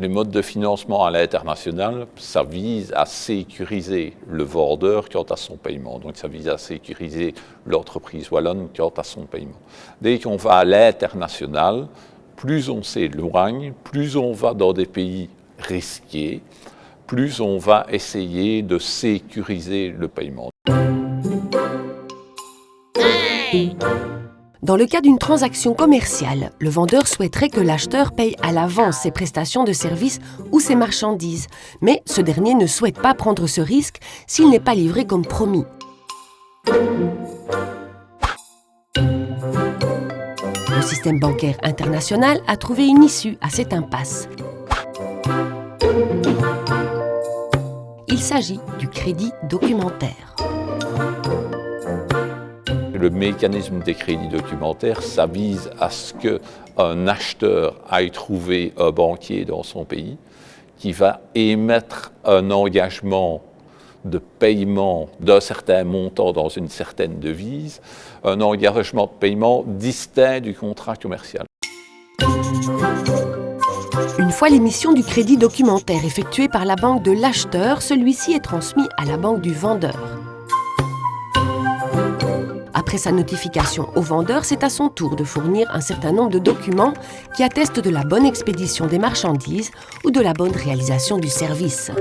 Les modes de financement à l'international, ça vise à sécuriser le vendeur quant à son paiement. Donc ça vise à sécuriser l'entreprise wallonne quant à son paiement. Dès qu'on va à l'international, plus on s'éloigne, plus on va dans des pays risqués, plus on va essayer de sécuriser le paiement. Dans le cas d'une transaction commerciale, le vendeur souhaiterait que l'acheteur paye à l'avance ses prestations de service ou ses marchandises, mais ce dernier ne souhaite pas prendre ce risque s'il n'est pas livré comme promis. Le système bancaire international a trouvé une issue à cette impasse. Il s'agit du crédit documentaire. Le mécanisme des crédits documentaires, ça vise à ce qu'un acheteur aille trouver un banquier dans son pays qui va émettre un engagement de paiement d'un certain montant dans une certaine devise, un engagement de paiement distinct du contrat commercial. Une fois l'émission du crédit documentaire effectuée par la banque de l'acheteur, celui-ci est transmis à la banque du vendeur. Après sa notification au vendeur, c'est à son tour de fournir un certain nombre de documents qui attestent de la bonne expédition des marchandises ou de la bonne réalisation du service.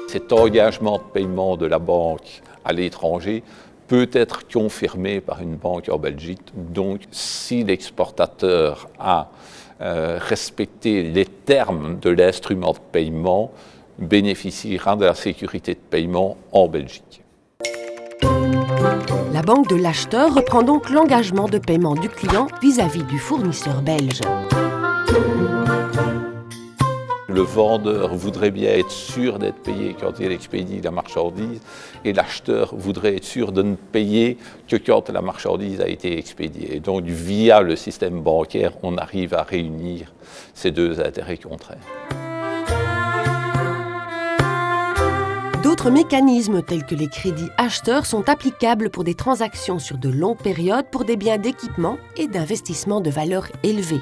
Cet engagement de paiement de la banque à l'étranger peut être confirmé par une banque en Belgique. Donc, si l'exportateur a respecté les termes de l'instrument de paiement, bénéficiera de la sécurité de paiement en Belgique. La banque de l'acheteur reprend donc l'engagement de paiement du client vis-à-vis du fournisseur belge. Le vendeur voudrait bien être sûr d'être payé quand il expédie la marchandise et l'acheteur voudrait être sûr de ne payer que quand la marchandise a été expédiée. Et donc, via le système bancaire, on arrive à réunir ces deux intérêts contraires. D'autres mécanismes tels que les crédits acheteurs sont applicables pour des transactions sur de longues périodes pour des biens d'équipement et d'investissement de valeur élevée.